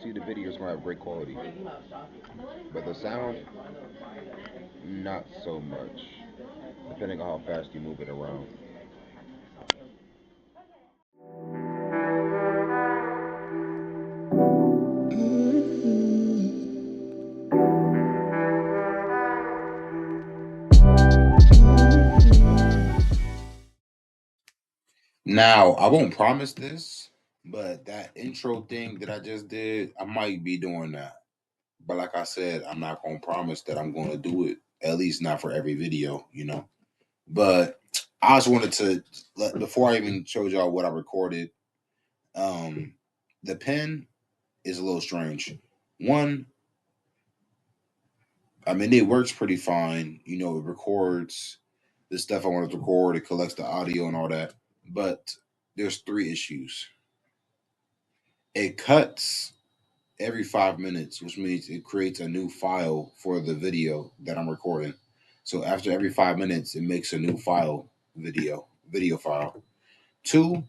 see the video is gonna have great quality, but the sound, not so much, depending on how fast you move it around. Now, I won't promise this, but that intro thing that I just did, I might be doing that. But like I said, I'm not gonna promise that I'm gonna do it. At least not for every video, you know. But I just wanted to before I even showed y'all what I recorded. Um, the pen is a little strange. One, I mean, it works pretty fine. You know, it records the stuff I wanted to record. It collects the audio and all that. But there's three issues. It cuts every 5 minutes, which means it creates a new file for the video that I'm recording. So after every 5 minutes, it makes a new file, video file. Two,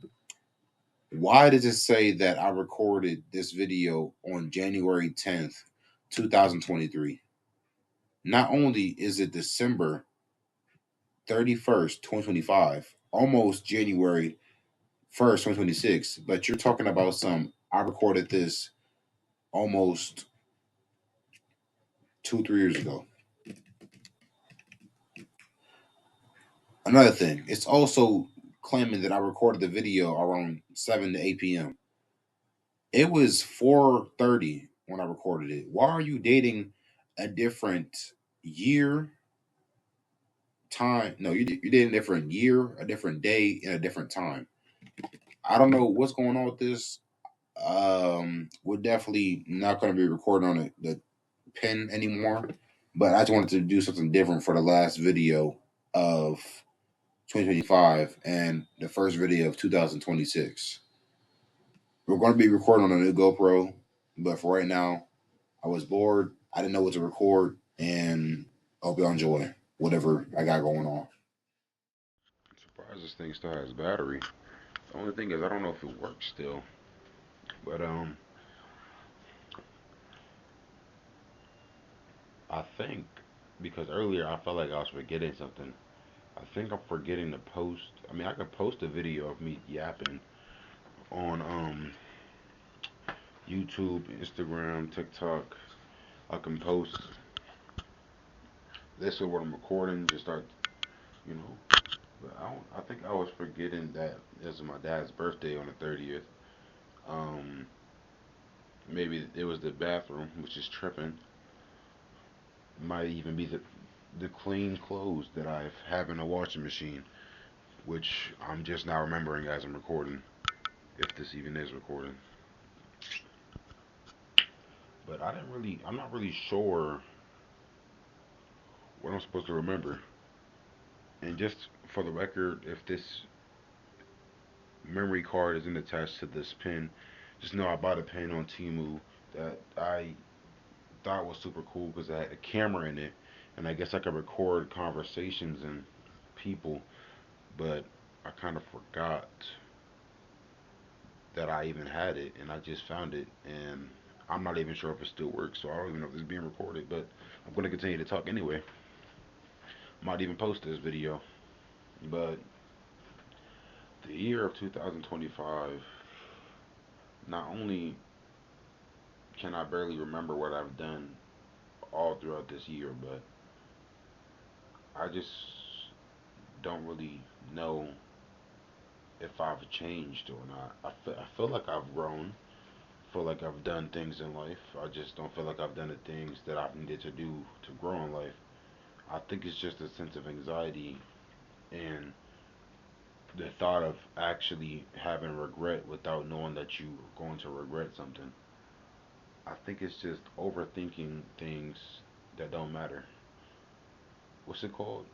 why does it say that I recorded this video on January 10th, 2023? Not only is it December 31st, 2025, almost January 1st, 2026, but you're talking about I recorded this almost 2, 3 years ago. Another thing, it's also claiming that I recorded the video around 7 to 8 p.m. It was 4:30 when I recorded it. Why are you dating a different year, time? No, you did a different year, a different day, and a different time. I don't know what's going on with this. We're definitely not going to be recording on the pen anymore. But I just wanted to do something different for the last video of 2025 and the first video of 2026. We're going to be recording on a new GoPro, but for right now, I was bored. I didn't know what to record, and I hope y'all enjoy whatever I got going on. Surprised this thing still has battery. The only thing is I don't know if it works still, but I think because earlier I felt like I was forgetting something. I think I'm forgetting to post. I mean, I could post a video of me yapping on YouTube, Instagram, TikTok. I can post this is what I'm recording. Just start, you know. But I think I was forgetting that this is my dad's birthday on the 30th. Um, Maybe it was the bathroom, which is tripping. Might even be the clean clothes that I have in a washing machine, which I'm just now remembering as I'm recording, if this even is recording. But I'm not really sure what I'm supposed to remember. And just for the record, if this memory card isn't attached to this pen, just know I bought a pen on Temu that I thought was super cool because I had a camera in it, and I guess I could record conversations and people, but I kind of forgot that I even had it, and I just found it, and I'm not even sure if it still works, so I don't even know if it's being recorded, but I'm going to continue to talk anyway. Might even post this video, but the year of 2025, not only can I barely remember what I've done all throughout this year, but I just don't really know if I've changed or not. I feel like I've grown. I feel like I've done things in life. I just don't feel like I've done the things that I've needed to do to grow in life. I think it's just a sense of anxiety and the thought of actually having regret without knowing that you're going to regret something. I think it's just overthinking things that don't matter. What's it called?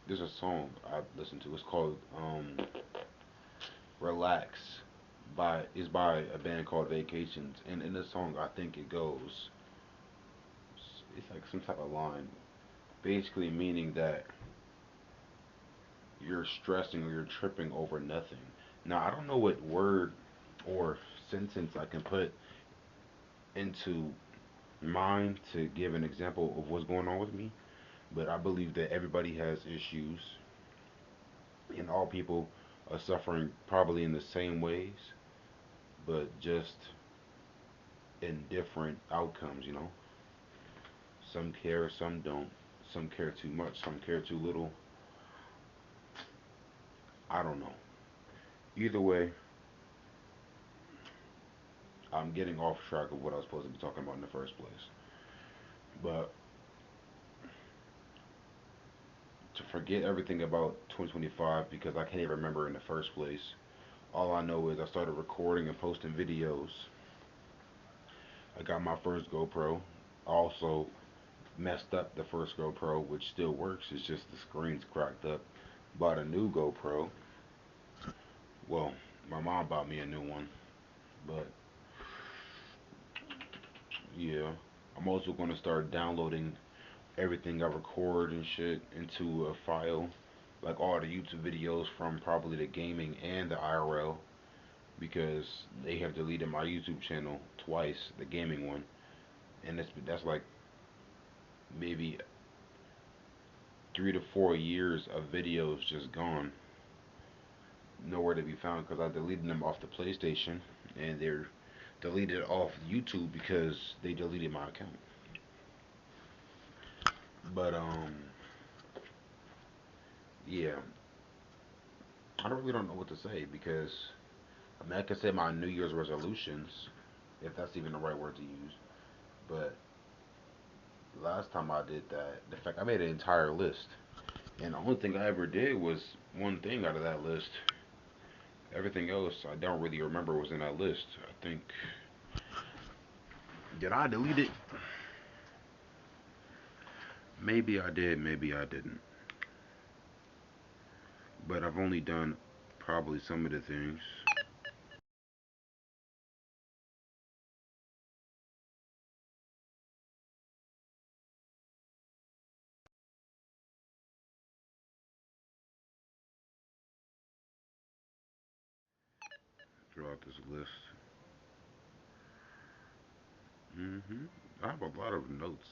There's a song I listen to. It's called "Relax" by a band called Vacations, and in the song I think it goes, it's like some type of line, basically meaning that you're stressing or you're tripping over nothing. Now I don't know what word or sentence I can put into mine to give an example of what's going on with me, but I believe that everybody has issues and all people are suffering probably in the same ways, but just in different outcomes, you know. Some care, some don't. Some care too much, some care too little. I don't know. Either way, I'm getting off track of what I was supposed to be talking about in the first place. But to forget everything about 2025 because I can't even remember in the first place. All I know is I started recording and posting videos. I got my first GoPro. I also messed up the first GoPro, which still works. It's just the screen's cracked up. Bought a new GoPro. Well, my mom bought me a new one, but yeah. I'm also going to start downloading everything I record and shit into a file, like all the YouTube videos from probably the gaming and the IRL, because they have deleted my YouTube channel twice, the gaming one, and that's like maybe 3 to 4 years of videos just gone, nowhere to be found because I deleted them off the PlayStation, and they're deleted off YouTube because they deleted my account. But yeah, I don't really don't know what to say because I mean I could say my New Year's resolutions, if that's even the right word to use. But last time I did that, in fact, I made an entire list, and the only thing I ever did was one thing out of that list. Everything else I don't really remember was in that list. I think did I delete it? Maybe I did, maybe I didn't. But I've only done probably some of the things. Throughout this list. I have a lot of notes.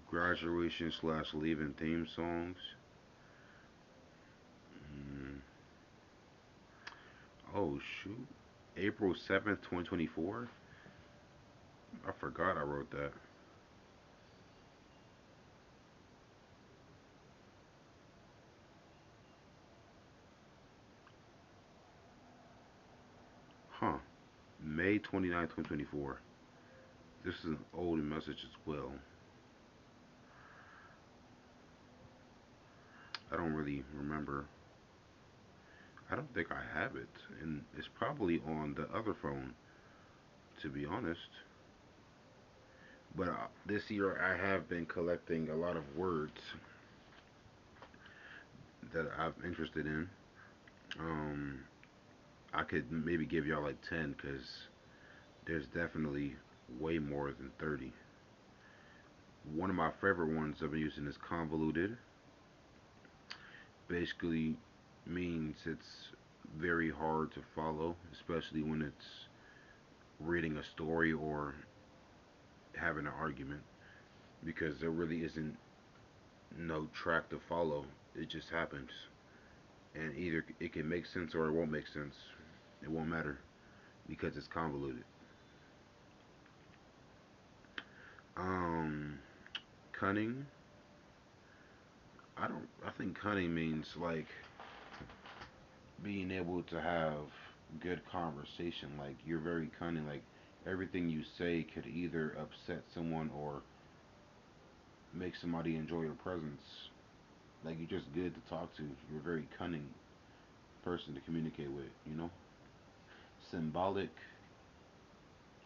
Graduation slash leaving theme songs. Mm, oh shoot. April 7th, 2024. I forgot I wrote that. Huh. May 29th, 2024. This is an old message as well. I don't really remember. I don't think I have it. And it's probably on the other phone, to be honest. But this year I have been collecting a lot of words that I'm interested in. Um, I could maybe give y'all like 10 because there's definitely way more than 30. One of my favorite ones I've been using is convoluted. Basically means it's very hard to follow, especially when it's reading a story or having an argument, because there really isn't no track to follow. It just happens. And either it can make sense or it won't make sense. It won't matter because it's convoluted. Um, cunning. I think cunning means like being able to have good conversation. Like you're very cunning. Like everything you say could either upset someone or make somebody enjoy your presence. Like you're just good to talk to. You're a very cunning person to communicate with. You know, symbolic.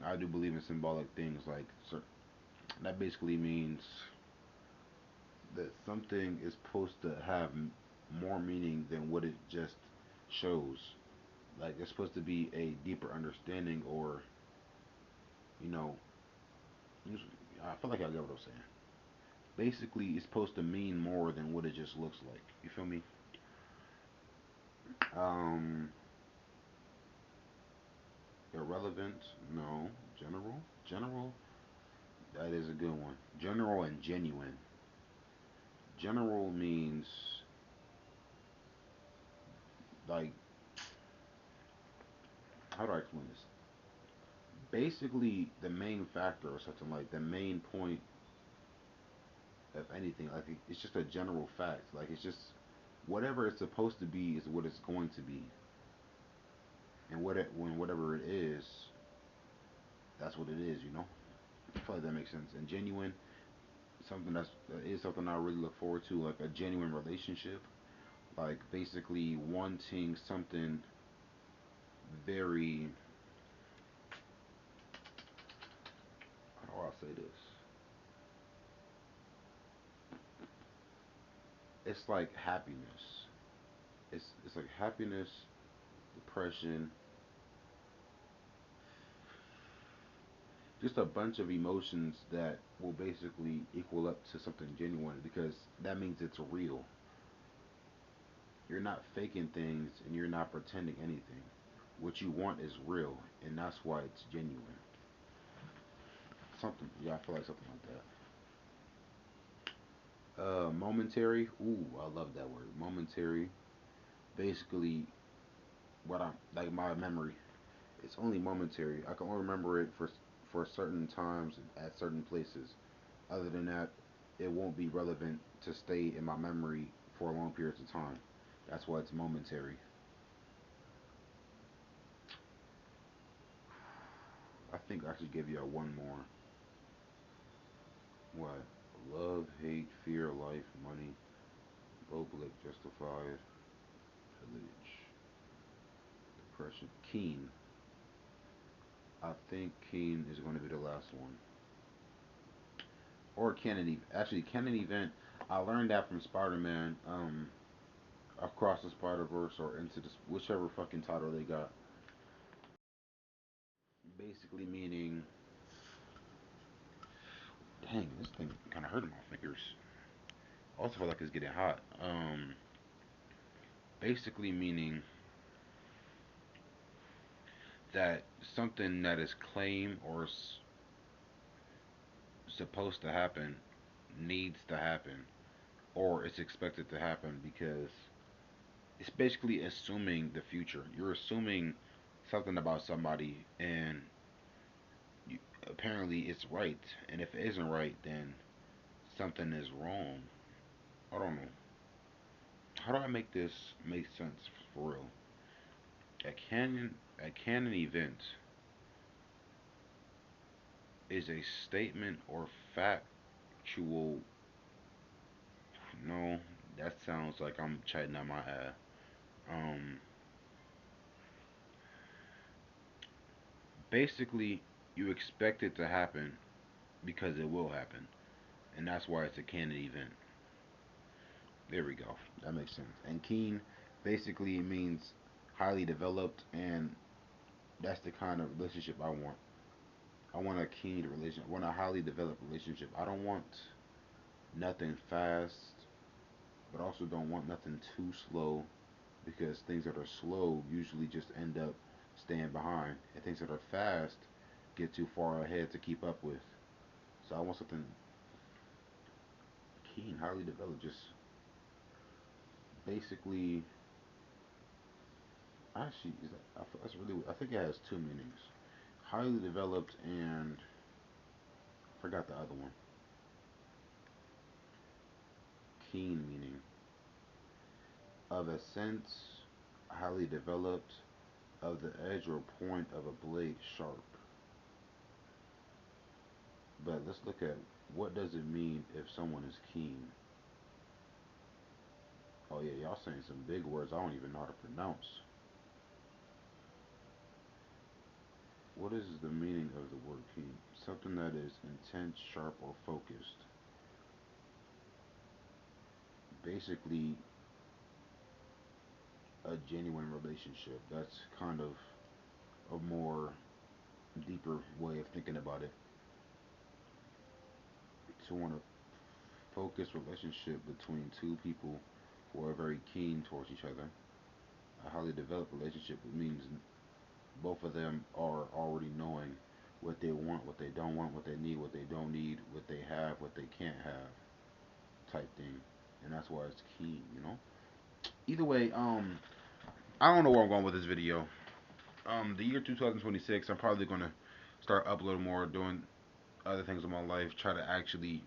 I do believe in symbolic things. Like that basically means that something is supposed to have more meaning than what it just shows. Like it's supposed to be a deeper understanding, or you know, I feel like I get what I'm saying. Basically, it's supposed to mean more than what it just looks like. You feel me? Um, Irrelevant? No. General? General? That is a good one. General and genuine. General means like, how do I explain this? Basically, the main factor or something, like the main point of anything. Like it's just a general fact. Like it's just whatever it's supposed to be is what it's going to be, and when whatever it is, that's what it is. I feel like that makes sense. And genuine, that is something I really look forward to, like a genuine relationship. Like basically wanting something very, how do I say this? It's like happiness. It's like happiness, depression, just a bunch of emotions that will basically equal up to something genuine because that means it's real. You're not faking things and you're not pretending anything. What you want is real, and that's why it's genuine. Something, yeah, I feel like something like that. Momentary. Ooh, I love that word. Momentary. Basically, what I'm like my memory. It's only momentary. I can only remember it for certain times at certain places. Other than that, it won't be relevant to stay in my memory for long periods of time. That's why it's momentary. I think I should give you a one more. What? Love, hate, fear, life, money, public, justified, village, depression. Keen. I think Keen is going to be the last one. Or Canon. Actually, Canon Event. I learned that from Spider Man. Across the Spider Verse or into this whichever fucking title they got. Basically meaning, dang, this thing kind of hurting my fingers. Also feel like it's getting hot. Basically meaning that something that is claimed or supposed to happen needs to happen or it's expected to happen because it's basically assuming the future. You're assuming something about somebody and you, apparently it's right. And if it isn't right, then something is wrong. I don't know. How do I make this make sense for real? A canon event is a statement or factual. No, that sounds like I'm chatting on my ass. Um, Basically, you expect it to happen because it will happen, and that's why it's a canon event. There we go. That makes sense. And keen basically means highly developed, and that's the kind of relationship I want. I want a keen relationship. I want a highly developed relationship. I don't want nothing fast, but also don't want nothing too slow because things that are slow usually just end up staying behind, and things that are fast get too far ahead to keep up with. So I want something keen, highly developed, just basically. Actually, that's really. I think it has two meanings. Highly developed and I forgot the other one. Keen meaning of a sense, highly developed of the edge or point of a blade sharp. But let's look at what does it mean if someone is keen. Oh yeah, y'all saying some big words I don't even know how to pronounce. What is the meaning of the word keen? Something that is intense, sharp, or focused. Basically, a genuine relationship. That's kind of a more deeper way of thinking about it. To want a focused relationship between two people who are very keen towards each other. A highly developed relationship means Both of them are already knowing what they want, what they don't want, what they need, what they don't need, what they have, what they can't have, type thing. And that's why it's key, you know. Either way, I don't know where I'm going with this video. The year 2026, I'm probably gonna start uploading more, doing other things in my life, try to actually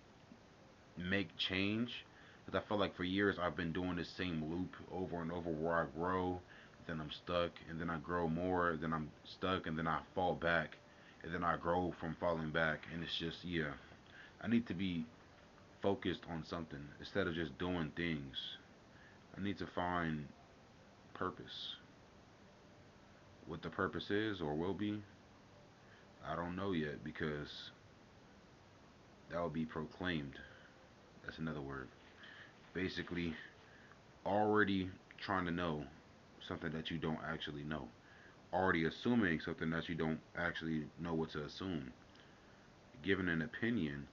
make change. Because I feel like for years I've been doing the same loop over and over, where I grow, then I'm stuck, and then I grow more, then I'm stuck, and then I fall back, and then I grow from falling back, and it's just, yeah. I need to be focused on something instead of just doing things. I need to find purpose. What the purpose is or will be, I don't know yet, because that will be proclaimed. That's another word. Basically, already trying to know something that you don't actually know. Already assuming something that you don't actually know what to assume. Giving an opinion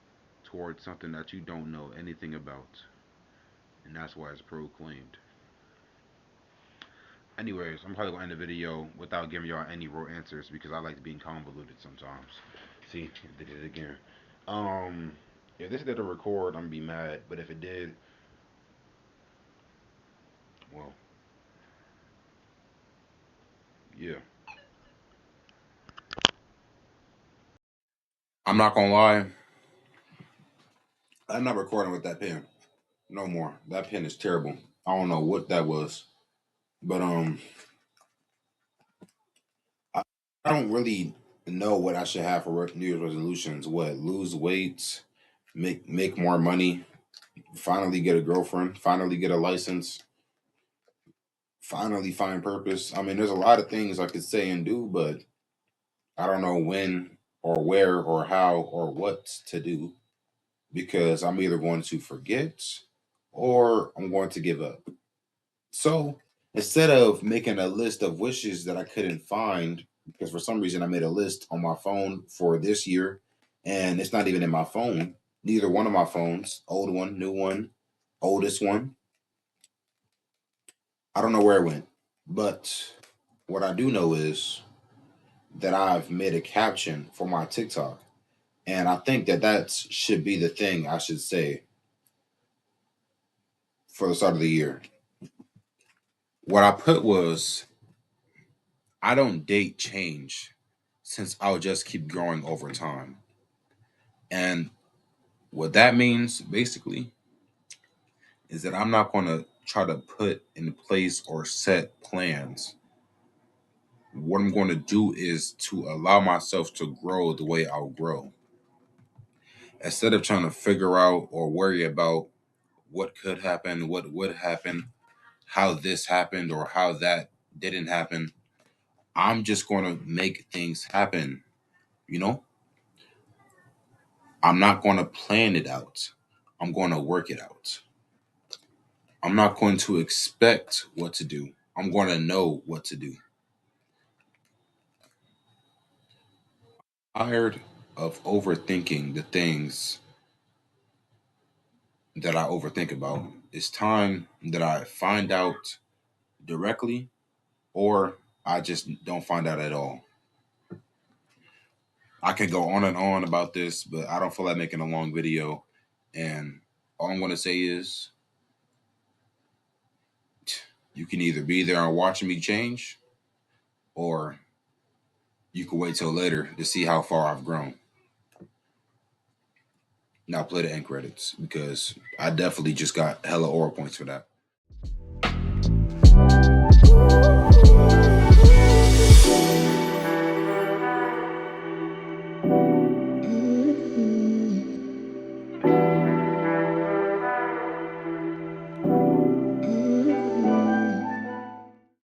towards something that you don't know anything about. And that's why it's proclaimed. Anyways, I'm probably gonna end the video without giving y'all any real answers, because I like being convoluted sometimes. See, I did it again. Um, if this didn't record, I'm gonna be mad. But if it did, well, yeah. I'm not gonna lie. I'm not recording with that pen no more. That pen is terrible. I don't know what that was, but I don't really know what I should have for New Year's resolutions. What, lose weight, make more money, finally get a girlfriend, finally get a license, finally find purpose. I mean, there's a lot of things I could say and do, but I don't know when or where or how or what to do, because I'm either going to forget or I'm going to give up. So instead of making a list of wishes that I couldn't find, because for some reason I made a list on my phone for this year and it's not even in my phone, neither one of my phones, old one, new one, oldest one, I don't know where it went. But what I do know is that I've made a caption for my TikTok. And I think that that should be the thing I should say for the start of the year. What I put was, I don't date change, since I'll just keep growing over time. And what that means basically is that I'm not going to try to put in place or set plans. What I'm going to do is to allow myself to grow the way I'll grow. Instead of trying to figure out or worry about what could happen, what would happen, how this happened or how that didn't happen, I'm just going to make things happen. You know, I'm not going to plan it out. I'm going to work it out. I'm not going to expect what to do. I'm going to know what to do. Tired of overthinking the things that I overthink about. It's time that I find out directly, or I just don't find out at all. I can go on and on about this, but I don't feel like making a long video. And all I'm going to say is, you can either be there and watching me change, or you can wait till later to see how far I've grown. Now play the end credits, because I definitely just got hella aura points for that.